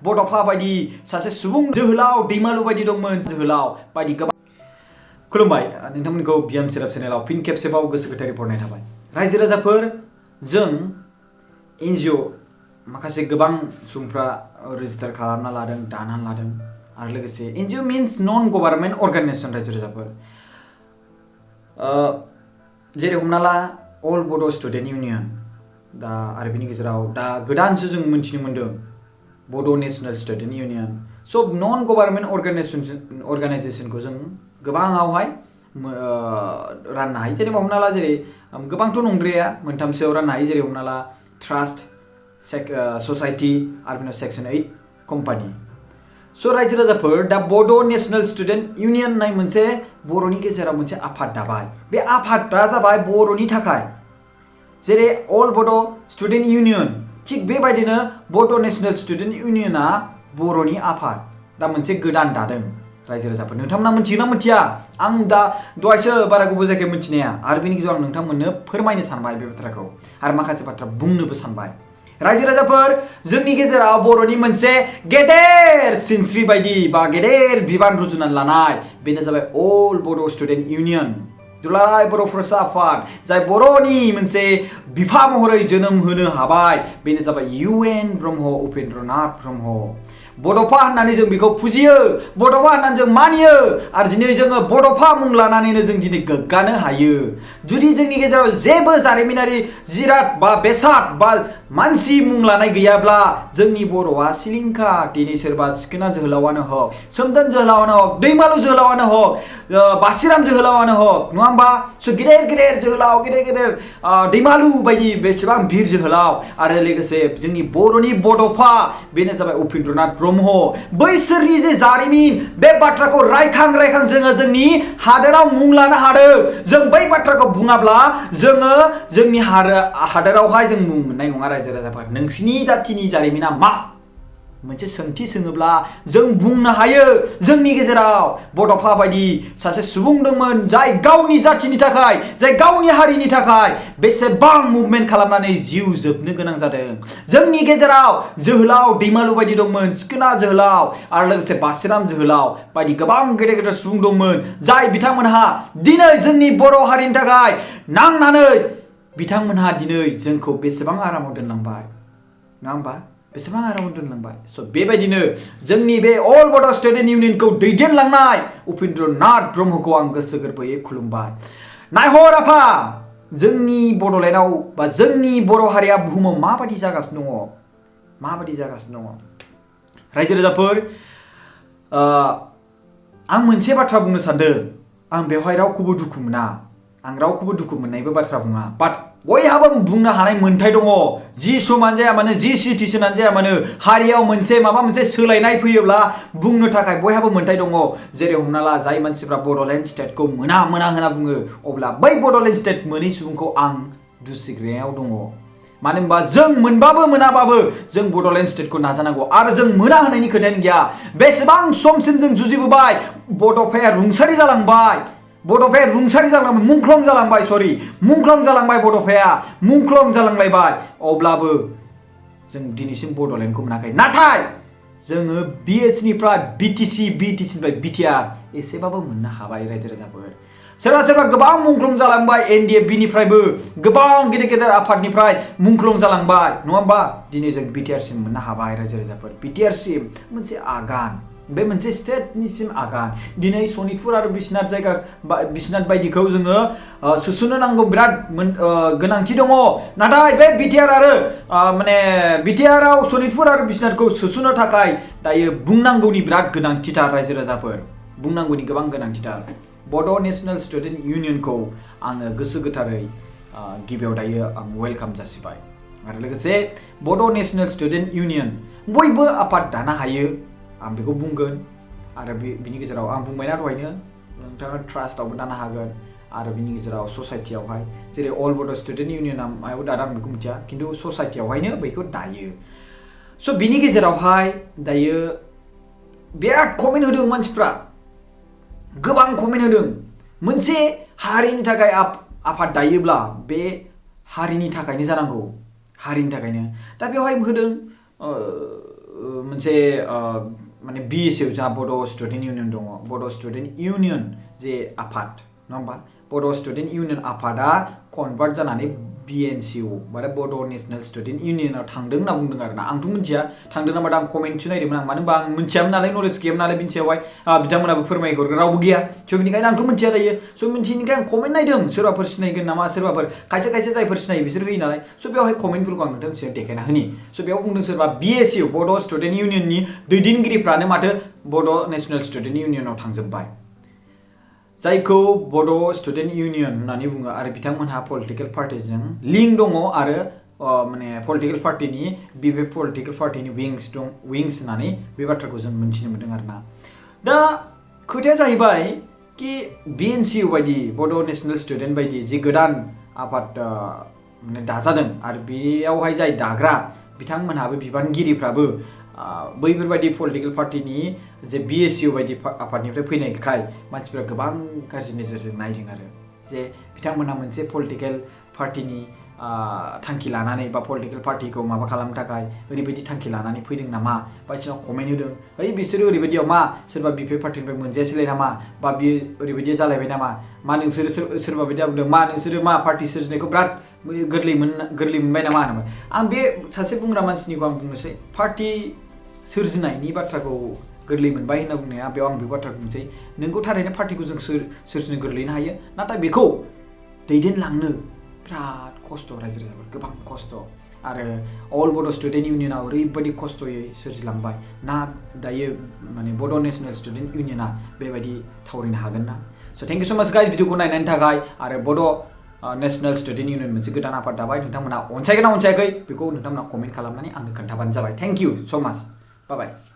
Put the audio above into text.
बड'फा बायदि सासे सुबुं जोहोलाव दैमालु बायदि दंमोन जोहोलाव बायदि गोबां खुलुमबाय नोंथांमोनखौ बिएम सेराप चेनेलाव फिन खेबसेबाव गोसो गोथारै बरायनाय थाबाय रायजो राजाफोर जों एनजिअ माखासे गोबां सुबुंफ्रा रेजिस्टार खालामना लादों दानानै लादों आरो लोगोसे एनजिअ मीन्स नन गभर्नमेंट अर्गेनाइजेशन रायजो राजाफोर जेरै हमना ला अल बड' स्टुडेन्ट इउनियन दा आरो बिनि गेजेराव दा गोदानसो जों मिथिनो मोन्दों बड' नेशनेल स्टुडेन्ट इउनियन सब नन गभर्नमेंट अर्गेनाइजेशनखौ जों गोबाङावहाय राननो हायो जेनेबा हमना ला जेरै गोबांथ' नंद्राया मोनथामसोआव राननो हायो जेरै हमना ला ट्रास्ट ससाइटि आरो बिनि सेक्सन 8 कम्पानि स' रायजो राजाफोर दा बड' नेशनेल स्टुडेन्ट इउनियन होननाय मोनसे बर'नि गेजेराव मोनसे आफाद दाबाय बे आफादा जाबाय बर'नि थाखाय जेरै अल बड' स्टुडेन्ट इउनियन थिग बेबायदिनो बड' नेशनेल स्टुडेन्ट इउनियना बर'नि आफाद दा मोनसे गोदान दादों रायजो राजाफोर नोंथांमोना मिथियोना मिथिया आं दा दहायसो बारा गोबाव जायाखै मिथिनाया आरो बेनि गेजेराव आं नोंथांमोननो फोरमायनो सानबाय बे बाथ्राखौ आरो माखासे बाथ्रा बुंनोबो सानबाय रायजो राजाफोर जोंनि गेजेराव बर'नि मोनसे गेदेर सिनस्रि बायदि बा गेदेर बिबान रुजुनानै लानाय बेनो जाबाय अल बड' स्टुडेन्ट इउनियन दुलाराय बर' फरायसा आफाद जाय बर'नि मोनसे बिफा महरै जोनोम होनो हाबाय बेनो जाबाय UN ब्रह्म उपेन्द्रनाथ ब्रह्म बड'फा होननानै जों बेखौ फुजियो बड'फा होननानै जों मानियो आरो दिनै जोङो बड'फा मुं लानानैनो जों दिनै गोग्गानो हायो जुदि जोंनि गेजेराव जेबो जारिमिनारि जिराद बा बेसाद बा मानसि मुं लानाय गैयाब्ला जोंनि बर'आ सिलिंखार दिनै सोरबा सिखोना जोहोलावानो हक सोमदोन जोहोलावानो हक दैमालु जोहोलावानो हक बासिराम जोहोलावानो हक नङा होमबा स' गेदेर गेदेर जोहोलाव गेदेर गेदेर दैमालु बायदि बेसेबां बिर जोहोलाव आरो लोगोसे जोंनि बर'नि बड'फा बेनो जाबाय उपेन्द्रनाथ ब्रह्म बैसोरनि जे जारिमिन बे बाथ्राखौ रायखां जोङो जोंनि हादोराव मुं लानो हादों जों बै बाथ्राखौ बुङाब्ला जोङो जोंनि हादोरावहाय जों मुं मोननाय नङा रायजो राजाफोर नोंसिनि जाथिनि जारिमिना मा मोनसे सोंथि सोङोब्ला जों बुंनो हायो जोंनि गेजेराव बड'फा बायदि सासे सुबुं दंमोन जाय गावनि जाथिनि थाखाय जाय गावनि हारिनि थाखाय बेसेबां मुभमेन्ट खालामनानै जिउ जोबनो गोनां जादों जोंनि गेजेराव जोहोलाव दैमालु बायदि दंमोन सिखोना जोहोलाव आरो लोगोसे बासिराम जोहोलाव बायदि गोबां गेदेर गेदेर सुबुं दंमोन जाय बिथांमोनहा दिनै जोंनि बर' हारिनि थाखाय नांनानै बिथांमोनहा दिनै जोंखौ बेसेबां आरामाव दोनलांबाय नङा होमबा बेसेबां आरामाव दोनलांबाय स' बेबायदिनो जोंनि बे अल बड' स्टुडेन्ट इउनियनखौ दैदेनलांनाय उपेन्द्रनाथ ब्रह्मखौ आं गोसो गोरबोयै खुलुमबाय नायहर आफा जोंनि बड'लेण्डआव बा जोंनि बर' हारिया बुहुमाव माबायदि जागासिनो दङ रायजो राजाफोर आं मोनसे बाथ्रा बुंनो सानदों आं बेवहाय रावखौबो दुखु मोना आं रावखौबो दुखु मोननायबो बाथ्रा बुङा बाट बयहाबो बुंनो हानाय मोन्थाय दङ जि समानो जाया मानो जि सिटुएसनानो जाया मानो हारियाव माबा मोनसे सोलायनाय फैयोब्ला बुंनो थाखाय बयहाबो मोन्थाय दङ जेरै हमना ला जाय मानसिफ्रा बड'लेण्ड स्टेटखौ मोना होनना बुङो अब्ला बै बड'लेण्ड स्टेट मोनै सुबुंखौ आं दुसिग्रायाव दङ मानो होनबा जों मोनबाबो मोनाबाबो जों बड'लेण्ड स्टेटखौ नाजानांगौ आरो जों मोना होननायनि खोथायानो गैया बेसेबां समसिम जों जुजिबोबाय बड'फाया रुंसारि जालांबाय मुंख्लं जालांबाय बड'फाया मुंख्लं जालांलायबाय अब्लाबो जों दिनैसिम बड'लेण्डखौ मोनाखै नाथाय जोङो बिएसनिफ्राय बिटिसिनिफ्राय बिटिआर एसेबाबो मोननो हाबाय रायजो राजाफोर सोरबा गोबां मुंख्लं जालांबाय एनडिएफबिनिफ्रायबो गोबां गेदेर गेदेर आफादनिफ्राय मुंख्लं जालांबाय नङा होमबा दिनै जों बिटिआरसिम मोननो हाबाय रायजो राजाफोर बिटिआरसिम मोनसे आगान बे मोनसे स्टेटनिसिम आगान दिनै सनितपुर आरो बिश्वनाथ बायदिखौ जोङो सोसननो नांगौ बिराद गोनांथि दङ नाथाय बे बिटिआराव सनितपुर आरो बिश्वनाथखौ सोसननो थाखाय दायो बुंनांगौनि बिराद गोनांथिथार रायजो राजाफोर बुंनांगौनि गोबां गोनांथिथार बड' नेशनेल स्टुडेन्ट इउनियनखौ आङो गोसो गोथारै गिबियाव दायो आं वेलकाम जासिबाय आरो लोगोसे बड' नेशनेल स्टुडेन्ट इउनियन बयबो आफाद दानो हायो आं बेखौ बुंगोन आरो बिनि गेजेराव आं बुंबायना दहायनो नोंथाङा ट्रास्टआवबो दानो हागोन आरो बिनि गेजेराव ससाइटियावहाय जेरै अल बड' स्टुडेन्ट इउनियना मायाव दादों आं बेखौ मिथिया खिन्थु ससाइटियावहायनो बेखौ दायो स' बिनि गेजेरावहाय दायो बिराद कमेन्ट होदों मानसिफ्रा गोबां कमेन्ट होदों मोनसे हारिनि थाखाय आफाद दायोब्ला बे हारिनि थाखायनो जानांगौ हारिनि थाखायनो दा बेवहाय होदों मोनसे माने BSU जोंहा बड' स्टुडेन्ट इउनियन दङ बड' स्टुडेन्ट इउनियन जे आफाद नङा होमबा बड' स्टुडेन्ट इउनियन आफादा कनभार्ट जानानै BNCU माने बड' नेशनेल स्टुडेन्ट इउनियनाव थांदों होनना बुंदों आरोना आंथ' मिथिया थांदों ना मादों आं कमेन्टसो नायदोंमोन आं मानो होनबा आं मिथियामोन नालाय नलेज गैयामोन नालाय बिनि सायावहाय बिथांमोनाबो फोरमायहरग्रा रावबो गैया स' बेनिखायनो आंथ' मिथिया दायो स' मिथियैनिखाय आं कमेन्ट नायदों सोरबाफोर सिनायगोन नामा सोरबाफोर खायसे जायफोर सिनायो बिसोर होयो नालाय स' बेवहाय कमेन्टफोरखौ आं नोंथांनि सिगाङाव देखायना होनि स' बेयाव बुंदों सोरबा BSU बड' स्टुडेन्ट इउनियननि दैदेनगिरिफ्रानो माथो बड' नेशनेल स्टुडेन्ट इउनियनाव थांजोब्बाय जायखौ बड' स्टुडेन्ट इउनियन होननानै बुङो आरो बिथांमोनहा पलिटिकेल पार्टिजों लिंक दङ आरो माने पलिटिकेल पार्टिनि बे पलिटिकेल पार्टिनि विंस होननानै बे बाथ्राखौ जों मिथिनो मोन्दों आरोना दा खोथाया जाहैबाय कि BNCU बायदि बड' नेशनेल स्टुडेन्ट बायदि जि गोदान आफाद माने दाजादों आरो बेयावहाय जाय दाग्रा बिथांमोनहाबो बिबानगिरिफ्राबो बैफोरबायदि पलिटिकेल पार्टिनि जे BSU बायदि आफादनिफ्राय फैनायखाय मानसिफ्रा गोबां गाज्रि नोजोरजों नायदों आरो जे बिथांमोनहा मोनसे पलिटिकेल पार्टिनि थांखि लानानै बा पलिटिकेल पार्टिखौ माबा खालामनो थाखाय ओरैबायदि थांखि लानानै फैदों नामा बायदिसिना कमेन्ट होदों ओइ बिसोरो ओरैबायदियाव मा सोरबा BP पार्टिनिफ्राय मोनजायासैलाय नामा बा बियो ओरैबायदि जालायबाय नामा मा नोंसोरो सोरबा बायदिया बुंदों मा नोंसोरो मा पार्टि सोरजिनायखौ बिराद गोरलै मोनबाय नामा होनोमोन आं बे सासे बुंग्रा मानसिनिखौ आं बुंनोसै पार्टि सोरजिनायनि बाथ्राखौ गोरलै मोनबाय होनना बुंनाया बेयाव आं बे बाथ्राखौ बुंसै नोंगौ थारैनो पार्टिखौ जों सोरजिनो गोरलैनो हायो नाथाय बेखौ दैदेनलांनो बिराद खस्थ' रायजो राजाफोर गोबां खस्थ' आरो अल बड' स्टुडेन्ट इउनियनाव ओरैबायदि खस्थ'यै सोरजिलांबाय ना दायो माने बड' नेशनेल स्टुडेन्ट इउनियना बेबायदि थावरिनो हागोन ना स' थेंक इउ स' माच गाइस भिडिअखौ नायनायनि थाखाय आरो बड' नेशनेल स्टुडेन्ट इउनियन मोनसे गोदान आफाद दाबाय नोंथांमोना अनसायगोन ना अनसायाखै बेखौ नोंथांमोना कमेन्ट खालामनानै आंनो खोन्थाबानो जाबाय थेंक इउ स' माच बाय बाय